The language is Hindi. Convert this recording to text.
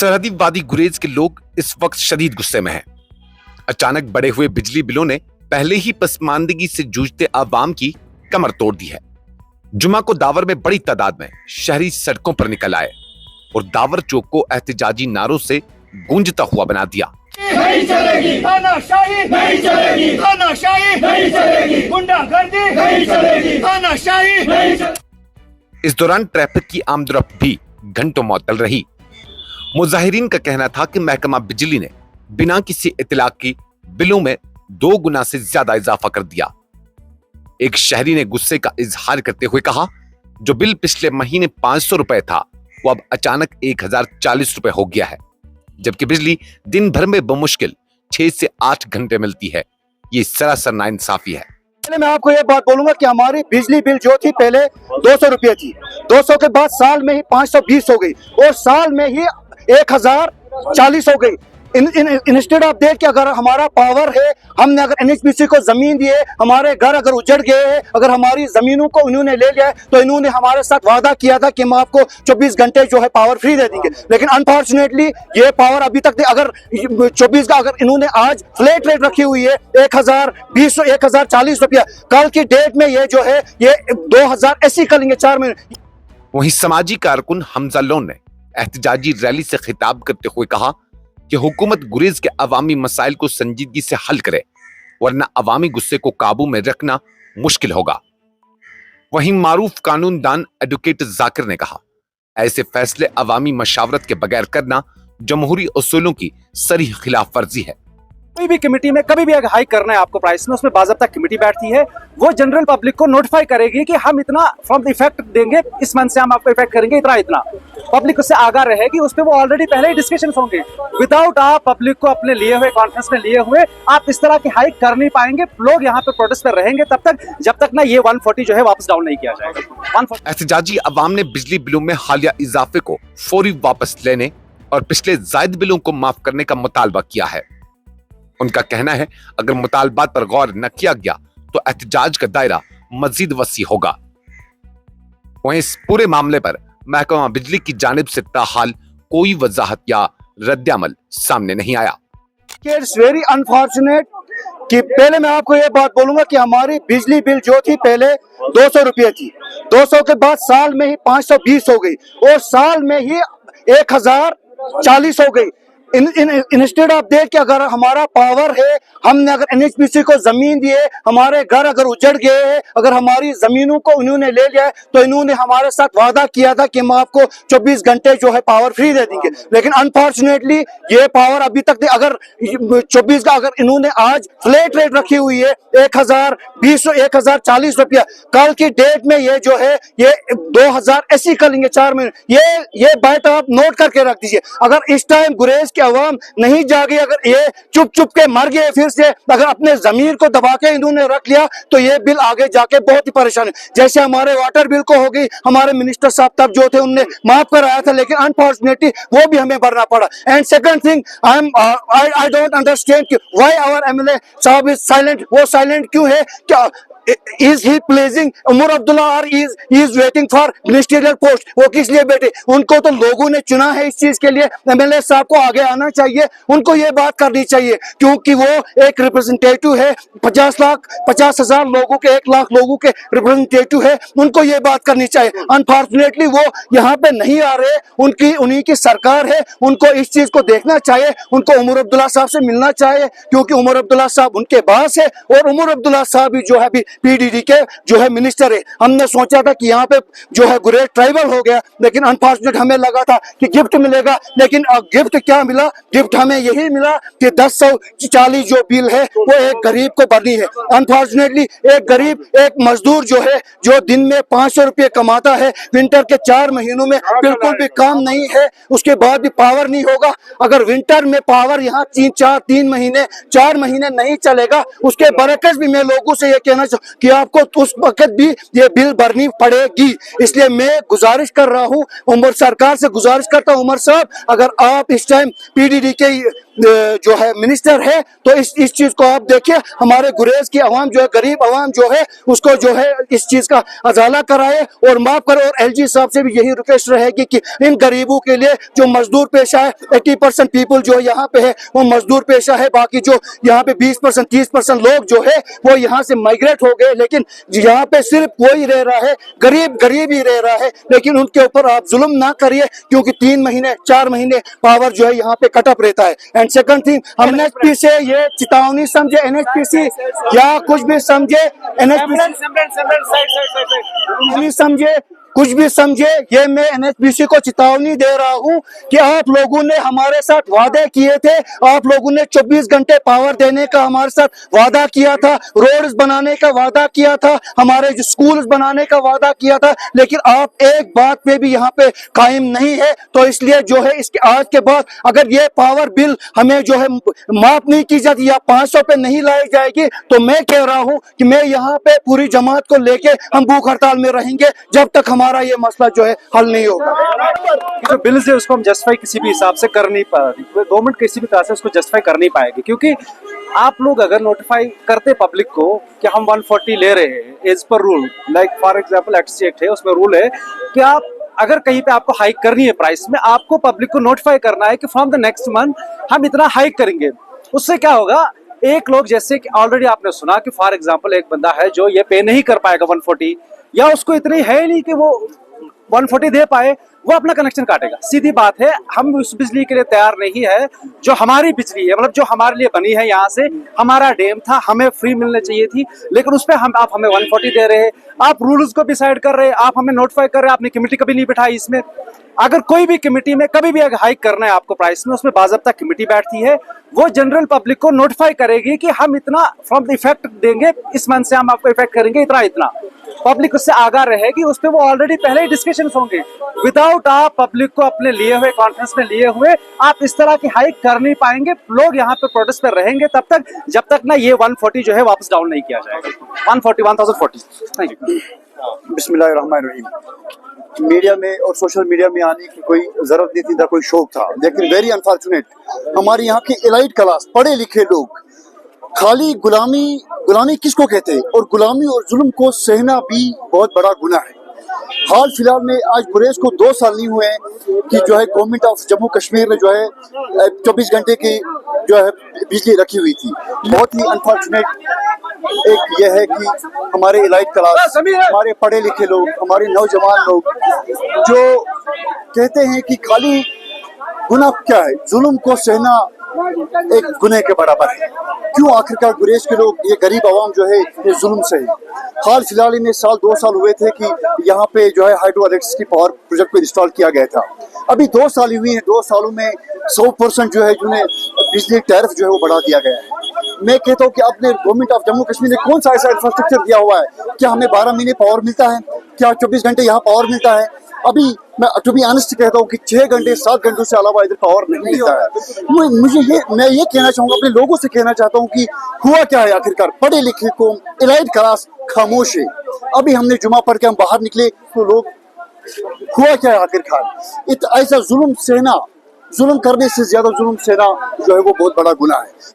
सरहदी वादी गुरेज के लोग इस वक्त शदीद गुस्से में हैं। अचानक बढ़े हुए बिजली बिलों ने पहले ही पसमानदगी से जूझते आवाम की कमर तोड़ दी है। जुमा को दावर में बड़ी तादाद में शहरी सड़कों पर निकल आए और दावर चौक को एहतजाजी नारों से गूंजता हुआ बना दिया। नहीं चलेगी, तानाशाही नहीं चलेगी, तानाशाही नहीं चलेगी, गुंडागर्दी नहीं चलेगी, तानाशाही नहीं चलेगी। इस दौरान ट्रैफिक की आमदरफ्त भी घंटों मुअत्तल रही। मुजाहिरीन का कहना था कि महकमा बिजली ने बिना किसी इत्तला की बिलों में 2 गुना से ज्यादा इजाफा कर दिया। एक शहरी ने गुस्से का इजहार करते हुए कहा, जो बिल पिछले महीने 500 रुपए था वो अब अचानक 1040 रुपए हो गया है, जबकि बिजली दिन भर में बमुश्किल 6 से 8 घंटे मिलती है। ये सरासर नाइंसाफी है। पहले मैं आपको ये बात बोलूंगा कि हमारी बिजली बिल जो थी पहले 200 रुपये थी, 200 के बाद साल में ही 520 हो गई और साल में ही 1040 हो गई। इंस्टेड ऑफ दैट कि अगर हमारा पावर है, हमने अगर एनएचपीसी को जमीन दी है, हमारे घर अगर उजड़ गए हैं, अगर हमारी जमीनों को इन्होंने ले लिया है, तो इन्होंने हमारे साथ वादा किया था कि हम आपको 24 घंटे जो है पावर फ्री दे देंगे। लेकिन अनफॉर्चुनेटली ये पावर अभी तक अगर 24 का अगर इन्होंने आज फ्लैट रेट रखी हुई है 1020 1040 रुपया, कल की डेट में ये जो है ये 2080 कर लेंगे 4 महीने। वहीं समाजी कारकुन हमजा लोन ने एहतजाजी रैली से खिताब करते हुए कहा कि हुकूमत गुरेज के अवामी मसाइल को संजीदगी से हल करे, वरना अवामी गुस्से को काबू में रखना मुश्किल होगा। वहीं मारूफ कानूनदान एडवोकेट जाकिर ने कहा, ऐसे फैसले अवामी मशावरत के बगैर करना जमहूरी उसूलों की सरीह खिलाफ वर्जी है। कोई भी कमेटी में कभी भी अगर हाइक करना है आपको प्राइस में, उसमें बाज़ाब्ता कमेटी बैठती है, वो जनरल पब्लिक को नोटिफाई करेगी कि हम इतना फ्रॉम इफेक्ट देंगे, इस मंथ से हम आपको इफेक्ट करेंगे इतना पब्लिक उससे आगाह रहेगी। उस पर वो ऑलरेडी पहले ही डिस्कशन होंगे। विदाउट आप पब्लिक को अपने लिए हुए कॉन्फ्रेंस में लिए हुए आप इस तरह की हाइक कर नहीं पाएंगे। लोग यहाँ पे प्रोटेस्ट पर रहेंगे तब तक जब तक ना ये 140 जो है वापस डाउन नहीं किया जाएगा। 140 एहतजाजी अवाम ने बिजली बिलों में हालिया इजाफे को फौरी वापस लेने और पिछले जायद बिलों को माफ करने का मुतालबा किया है। उनका कहना है, अगर मुतालबात पर गौर न किया गया तो एहतजाज का दायरा मजीद वसी होगा। वहीं इस पूरे मामले पर महकमा बिजली की जानिब से ताहाल कोई वजाहत या रद्द-ए-अमल सामने नहीं आया। इट्स वेरी अनफॉर्चुनेट कि पहले मैं आपको ये बात बोलूंगा कि हमारी बिजली बिल जो थी पहले 200 रुपये थी, 200 के बाद साल में ही 520 हो गई और साल में ही 1040 हो गई। इंस्टेड ऑफ दैट कि अगर हमारा पावर है, हमने अगर एनएचपीसी को जमीन दी है, हमारे घर अगर उजड़ गए हैं, अगर हमारी जमीनों को इन्होंने ले लिया है, तो इन्होंने हमारे साथ वादा किया था कि हम आपको 24 घंटे जो है पावर फ्री दे देंगे। लेकिन अनफॉर्चुनेटली ये पावर अभी तक अगर 24 का अगर इन्होंने आज फ्लैट रेट रखी हुई है 1020 1040 रुपया, कल की डेट में ये जो है ये 2080 कर लेंगे 4 महीने। ये बात आप नोट करके रख दीजिए। अगर इस टाइम गुरेज के अवाम नहीं जागे, अगर ये चुप चुप के मर गए, फिर से अगर अपने जमीर को दबा के इन्होंने रख लिया, तो ये बिल आगे जाके बहुत ही परेशान है। जैसे हमारे वाटर बिल को होगी, हमारे मिनिस्टर साहब तब जो थे उनने माफ कराया था, लेकिन अनफॉर्चुनेटली वो भी हमें भरना पड़ा। And second thing, I don't understand why our MLA sahab is silent. वो साइलेंट क्यों है? क्या Is he pleasing Omar Abdullah और is waiting for ministerial post? वो किस लिए बैठे? उनको तो लोगों ने चुना है इस चीज के लिए। एमएलए साहब को आगे आना चाहिए, उनको ये बात करनी चाहिए, क्योंकि वो एक रिप्रेजेंटेटिव है। 50,000 लोगों के 1 लाख लोगों के रिप्रेजेंटेटिव है, उनको ये बात करनी चाहिए। अनफॉर्चुनेटली वो यहाँ पे नहीं आ रहे, उन्हीं की सरकार है, उनको इस चीज को देखना चाहिए, उनको उमर अब्दुल्ला साहब से मिलना चाहिए, क्योंकि उमर अब्दुल्ला साहब उनके पास है और उमर अब्दुल्ला साहब भी जो है पीडीडी के जो है मिनिस्टर है। हमने सोचा था कि यहाँ पे जो है गुरेज ट्राइबल हो गया, लेकिन अनफॉर्चुनेट हमें लगा था कि गिफ्ट मिलेगा, लेकिन गिफ्ट क्या मिला? गिफ्ट हमें यही मिला कि 1040 जो बिल है वो एक गरीब को भरनी है। अनफॉर्चुनेटली एक गरीब, एक मजदूर जो है, जो दिन में 500 रुपये कमाता है, विंटर के 4 महीनों में बिल्कुल भी काम नहीं है, उसके बाद भी पावर नहीं होगा। अगर विंटर में पावर यहाँ 3 महीने 4 महीने नहीं चलेगा, उसके बरकस भी मैं लोगों से ये कहना कि आपको उस वक्त भी ये बिल भरनी पड़ेगी। इसलिए मैं गुजारिश कर रहा हूँ, उमर सरकार से गुजारिश करता हूँ, उमर साहब अगर आप इस टाइम पीडीडी के जो है मिनिस्टर है, तो इस चीज को आप देखिए, हमारे गुरेज की आवाम जो है, गरीब आवाम जो है, उसको जो है इस चीज का अजाला कराए और माफ करे। और एलजी साहब से भी यही रिक्वेस्ट रहेगी कि इन गरीबों के लिए जो मजदूर पेशा है, 80% पीपल जो यहाँ पे है वो मजदूर पेशा है, बाकी जो यहाँ पे 20% 30% लोग जो है वो यहाँ से माइग्रेट हो गए, लेकिन यहाँ पे सिर्फ कोई रह रहा है, गरीब ही रह रहा है। लेकिन उनके ऊपर आप जुल्म ना करिए, क्योंकि 3 महीने 4 महीने पावर जो है यहाँ पे कटअप रहता है। एंड सेकंड थिंग, हम एनएचपी से ये चेतावनी समझे, एनएचपीसी या कुछ भी समझे, एनएचपीसी समझे, कुछ भी समझे, ये मैं एनएचपीसी को चेतावनी दे रहा हूं कि आप लोगों ने हमारे साथ वादे किए थे, आप लोगों ने 24 घंटे पावर देने का हमारे साथ वादा किया था, रोड्स बनाने का वादा किया था, हमारे जो स्कूल्स बनाने का वादा किया था, लेकिन आप एक बात पे भी यहाँ पे कायम नहीं है। तो इसलिए जो है इसके आज के बाद अगर ये पावर बिल हमें जो है माफ नहीं की जाती या 500 पे नहीं लाई जाएगी, तो मैं कह रहा हूं कि मैं यहाँ पे पूरी जमात को लेके हम भूख हड़ताल में रहेंगे जब तक हमारा ये मसला जो है हल नहीं होगा। जो बिल्स है उसको हम जस्टिफाई किसी भी हिसाब से कर नहीं पा रही, गवर्नमेंट किसी भी तरह से उसको जस्टिफाई कर नहीं पाएगी, क्योंकि आप लोग अगर नोटिफाई करते पब्लिक को कि हम 140 ले रहे हैं as per rule, like for example act है, उसमें रूल है कि आप अगर कहीं पे आपको हाइक करनी है प्राइस में, आपको पब्लिक को नोटिफाई करना है कि फ्रॉम द नेक्स्ट मंथ हम इतना हाइक करेंगे। उससे क्या होगा, एक लोग जैसे कि ऑलरेडी आपने सुना कि फॉर एग्जांपल एक बंदा है जो ये पे नहीं कर पाएगा 140, या उसको इतनी है नहीं कि वो 140 दे पाए, वो अपना कनेक्शन काटेगा। सीधी बात है, हम उस बिजली के लिए तैयार नहीं है जो हमारी बिजली है, मतलब जो हमारे लिए बनी है, यहाँ से हमारा डैम था, हमें फ्री मिलने चाहिए थी, लेकिन उस पर आप हमें 140 दे रहे हैं, आप रूल्स को डिसाइड कर रहे हैं, आप हमें नोटिफाई कर रहे हैं, आपने कमेटी कभी नहीं बिठाई इसमें। अगर कोई भी कमेटी में कभी भी अगर हाइक करना है आपको प्राइस में, उसमें बाज़ाब्ता कमेटी बैठती है, वो जनरल पब्लिक को नोटिफाई करेगी कि हम इतना फ्रॉम द इफेक्ट देंगे, इस मंथ से हम आपको इफेक्ट करेंगे इतना पब्लिक उससे आगाह रहेगी, उस पर वो ऑलरेडी पहले ही डिस्कशन होंगे। विदाउट आप पब्लिक को अपने लिए हुए कॉन्फ्रेंस में लिए हुए आप इस तरह की हाइक कर नहीं पाएंगे। लोग यहाँ पे प्रोटेस्ट पर रहेंगे तब तक जब तक ना ये 140 जो है वापस डाउन नहीं किया जाएगा। 1040 थैंक यू। बिस्मिल्लाहिर्रहमानिर्रहीम। मीडिया में और सोशल मीडिया में आने की कोई जरूरत नहीं थी, ना कोई शौक था, लेकिन वेरी अनफॉर्चुनेट हमारे यहाँ की एलाइट क्लास, पढ़े लिखे लोग खाली गुलामी किसको कहते हैं, और गुलामी और जुल्म को सहना भी बहुत बड़ा गुनाह है। हाल फिलहाल में आज गुरेज को 2 साल नहीं हुए कि जो है गवर्नमेंट ऑफ जम्मू कश्मीर ने जो है 24 घंटे की जो है बिजली रखी हुई थी। बहुत ही अनफॉर्चुनेट एक यह है कि हमारे एलाइट क्लास, हमारे पढ़े लिखे लोग, हमारे नौजवान लोग जो कहते हैं कि खाली गुनाह क्या है, जुल्म को सहना एक गुनाह के बराबर है। क्यों आखिरकार गुरेज के लोग, ये गरीब आवाम जो है ये जुल्म से है। हाल फिलहाल में 2 साल हुए थे कि यहाँ पे जो है हाइड्रो इलेक्ट्रिसिटी पावर प्रोजेक्ट को इंस्टॉल किया गया था। अभी 2 साल ही हुई है, 2 सालों में 100% जो है जिन्हें बिजली टैरिफ जो है वो बढ़ा दिया गया है। मैं कहता हूँ कि अपने गवर्नमेंट ऑफ जम्मू कश्मीर ने कौन सा ऐसा इंफ्रास्ट्रक्चर दिया हुआ है, क्या हमें 12 महीने पावर मिलता है, क्या 24 घंटे यहाँ पावर मिलता है? अभी मैं टू बी ऑनेस्ट कहता हूँ कि 6 घंटे 7 घंटों से अलावा इधर पावर नहीं मिलता है। मैं ये कहना चाहूँगा, अपने लोगों से कहना चाहता हूँ कि हुआ क्या है आखिरकार। पढ़े लिखे कौम, एलाइट क्लास खामोश है। अभी हमने जुमा पढ़ के हम बाहर निकले तो लोग, हुआ क्या है आखिरकार। ऐसा जुल्म सहना, जुल्म करने से ज्यादा जुल्म सहना जो है वो बहुत बड़ा गुनाह है।